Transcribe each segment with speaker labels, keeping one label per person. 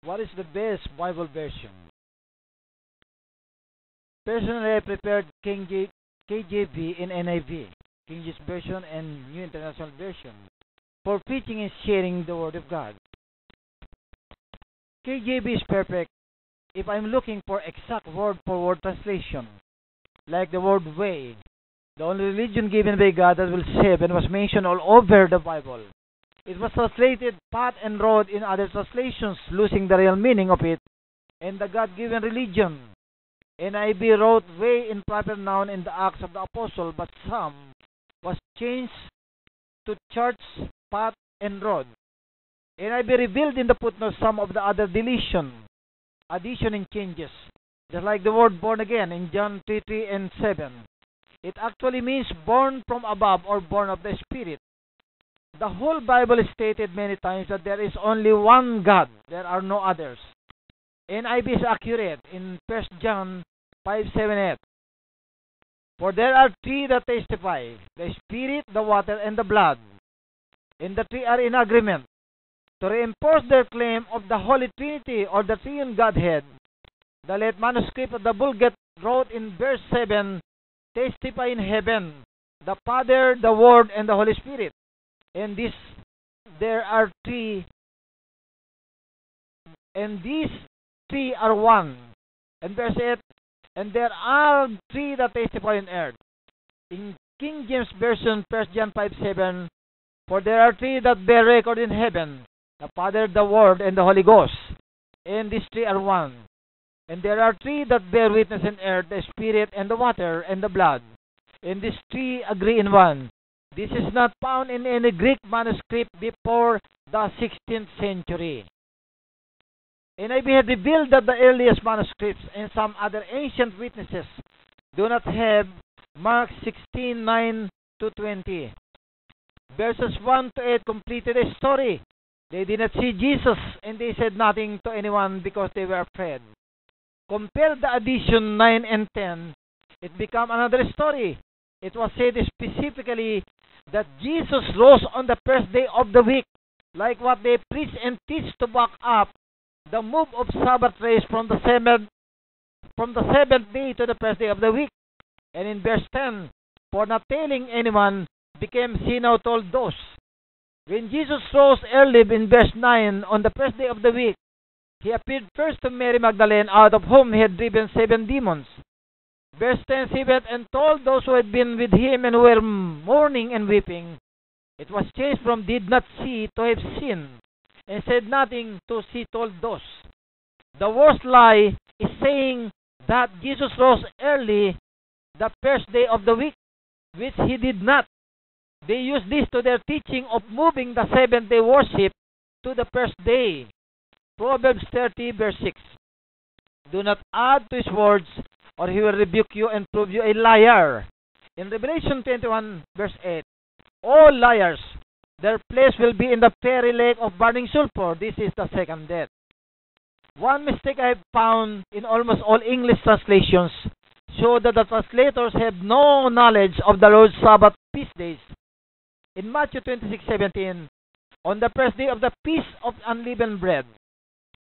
Speaker 1: What is the best Bible version? Personally, I prepared KJV and NIV, King James Version and New International Version, for preaching and sharing the Word of God. KJV is perfect if I'm looking for exact word-for-word translation, like the word way, the only religion given by God that will save and was mentioned all over the Bible. It was translated path and road in other translations, losing the real meaning of it and the God-given religion. NIV wrote way in proper noun in the Acts of the Apostle, but some was changed to church, path, and road. NIV revealed in the footnote some of the other deletion, addition, and changes, just like the word born again in John 3:3 and 7. It actually means born from above or born of the Spirit. The whole Bible is stated many times that there is only one God, there are no others. NIV is accurate in 1 John 5:7-8. For there are three that testify, the Spirit, the water, and the blood. And the three are in agreement. To reinforce their claim of the Holy Trinity or the Triune Godhead, the late manuscript of the Vulgate wrote in verse 7, testify in heaven, the Father, the Word, and the Holy Spirit. And there are three, and these three are one. And verse 8, and there are three that testify on earth. In King James Version, 1 John 5:7, for there are three that bear record in heaven, the Father, the Word, and the Holy Ghost. And these three are one. And there are three that bear witness in earth, the Spirit, and the water, and the blood. And these three agree in one. This is not found in any Greek manuscript before the 16th century. NIV had revealed that the earliest manuscripts and some other ancient witnesses do not have Mark 16:9-20. Verses 1-8 completed a story. They did not see Jesus, and they said nothing to anyone because they were afraid. Compare the addition 9 and 10. It became another story. It was said specifically that Jesus rose on the first day of the week, like what they preach and teach to back up the move of Sabbath race from the seventh day to the first day of the week. And in verse 10, for not telling anyone became he now told those. When Jesus rose early in verse 9 on the first day of the week, he appeared first to Mary Magdalene, out of whom he had driven 7 demons. Verse 10, he went and told those who had been with him and were mourning and weeping. It was changed from did not see to have seen, and said nothing to see told those. The worst lie is saying that Jesus rose early the first day of the week, which he did not. They use this to their teaching of moving the seventh-day worship to the first day. Proverbs 30, verse 6. Do not add to his words, or he will rebuke you and prove you a liar. In Revelation 21, verse 8, all liars, their place will be in the fiery lake of burning sulfur. This is the second death. One mistake I have found in almost all English translations show that the translators have no knowledge of the Lord's Sabbath feast days. In Matthew 26:17, on the first day of the Feast of Unleavened Bread,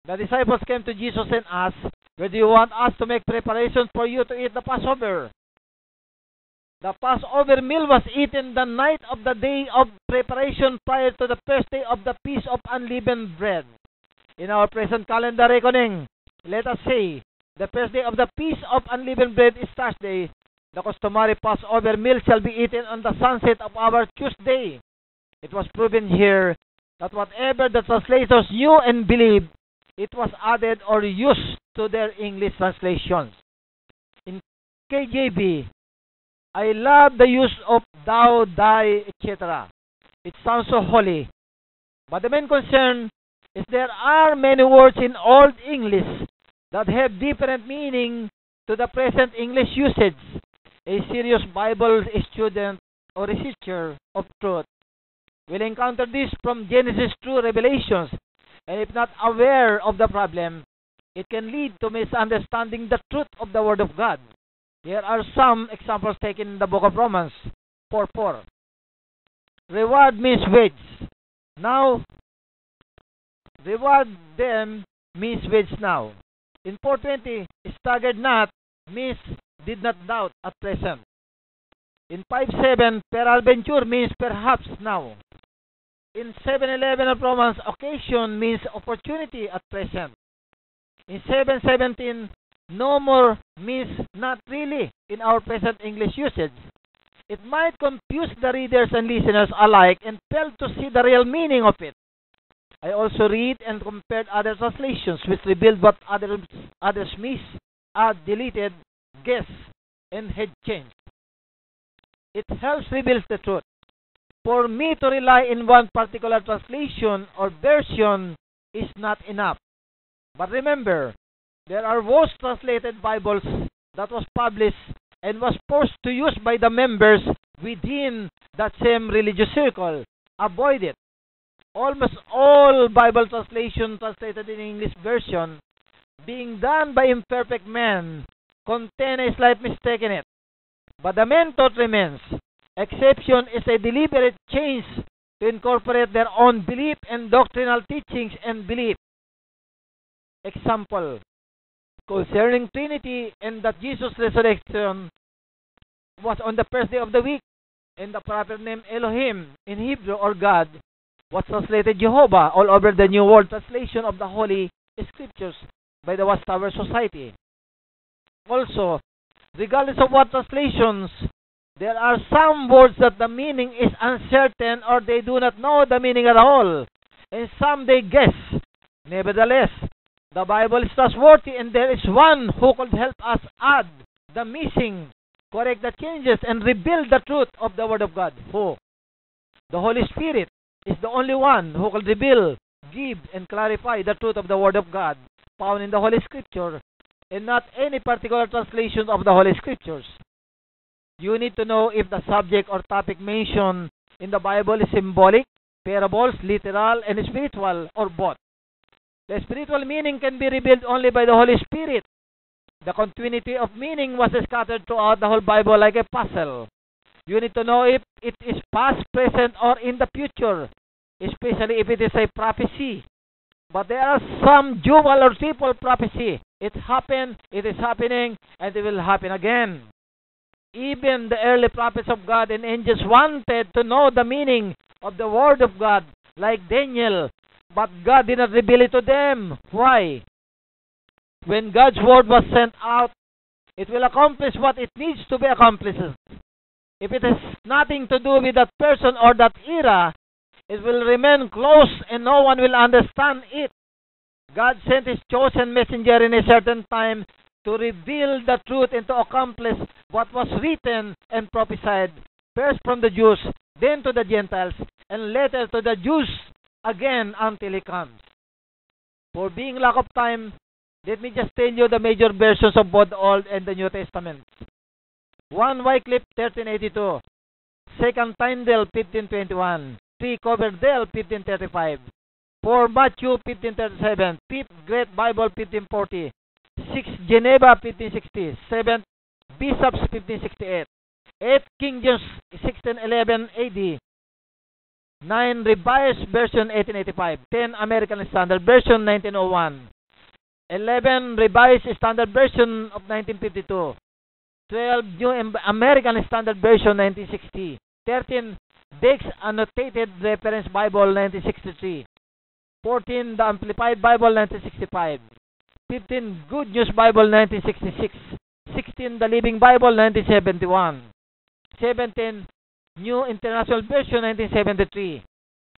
Speaker 1: the disciples came to Jesus and asked, where do you want us to make preparations for you to eat the Passover? The Passover meal was eaten the night of the day of preparation prior to the first day of the Feast of Unleavened Bread. In our present calendar reckoning, let us say, the first day of the Feast of Unleavened Bread is Thursday. The customary Passover meal shall be eaten on the sunset of our Tuesday. It was proven here that whatever the translators knew and believed, it was added or used to their English translations. In KJV, I love the use of thou, thy, etc. It sounds so holy. But the main concern is there are many words in Old English that have different meaning to the present English usage. A serious Bible student or researcher of truth will encounter this from Genesis through Revelations, and if not aware of the problem, it can lead to misunderstanding the truth of the Word of God. Here are some examples taken in the book of Romans 4:4. Reward means wage. Now, reward them means wage now. In 420, staggered not means did not doubt at present. In 5:7, peradventure means perhaps now. In 7:11 of Romans, occasion means opportunity at present. In 7:17, no more means not really in our present English usage. It might confuse the readers and listeners alike and fail to see the real meaning of it. I also read and compared other translations which revealed what others missed, add, deleted, guessed, and had changed. It helps reveal the truth. For me to rely in one particular translation or version is not enough. But remember, there are worse translated Bibles that was published and was forced to use by the members within that same religious circle. Avoid it. Almost all Bible translation translated in English version, being done by imperfect men, contain a slight mistake in it. But the main thought remains. Exception is a deliberate change to incorporate their own belief and doctrinal teachings and belief. Example, concerning Trinity and that Jesus' resurrection was on the first day of the week, and the proper name Elohim in Hebrew or God was translated Jehovah all over the New World Translation of the Holy Scriptures by the Watchtower Society. Also, regardless of what translations, there are some words that the meaning is uncertain or they do not know the meaning at all, and some they guess. Nevertheless, the Bible is trustworthy and there is one who could help us add the missing, correct the changes, and rebuild the truth of the Word of God. Who? The Holy Spirit is the only one who could reveal, give, and clarify the truth of the Word of God found in the Holy Scripture, and not any particular translation of the Holy Scriptures. You need to know if the subject or topic mentioned in the Bible is symbolic, parables, literal, and spiritual, or both. The spiritual meaning can be revealed only by the Holy Spirit. The continuity of meaning was scattered throughout the whole Bible like a puzzle. You need to know if it is past, present, or in the future, especially if it is a prophecy. But there are some dual or triple prophecy. It happened, it is happening, and it will happen again. Even the early prophets of God and angels wanted to know the meaning of the Word of God, like Daniel, but God did not reveal it to them. Why? When God's Word was sent out, it will accomplish what it needs to be accomplished. If it has nothing to do with that person or that era, it will remain closed and no one will understand it. God sent His chosen messenger in a certain time to reveal the truth and to accomplish what was written and prophesied, first from the Jews, then to the Gentiles, and later to the Jews again until He comes. For being lack of time, let me just tell you the major versions of both the Old and the New Testaments. 1 Wycliffe 1382, 2 Tyndale 1521, 3 Coverdale 1535, 4 Matthew 1537, 5th Great Bible 1540, 6 Geneva 1560, 7 Bishops 1568, 8 King James 1611 AD, 9 Revised Version 1885, 10 American Standard Version 1901, 11 Revised Standard Version of 1952, 12 New American Standard Version 1960, 13 Beck's Annotated Reference Bible 1963, 14 The Amplified Bible 1965, 15 Good News Bible 1966, 16 The Living Bible 1971, 17 New International Version 1973,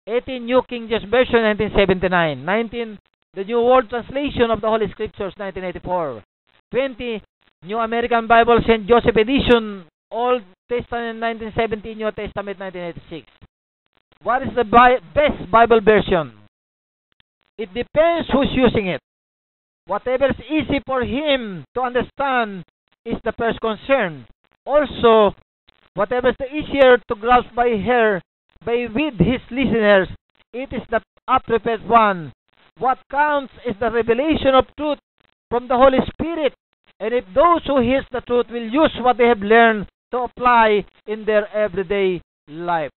Speaker 1: 18 New King James Version 1979, 19 The New World Translation of the Holy Scriptures 1984, 20 New American Bible St. Joseph Edition Old Testament 1970, New Testament 1986. What is the best Bible version? It depends who's using it. Whatever is easy for him to understand is the first concern. Also, whatever is the easier to grasp by her, with his listeners, it is the appropriate one. What counts is the revelation of truth from the Holy Spirit. And if those who hear the truth will use what they have learned to apply in their everyday life.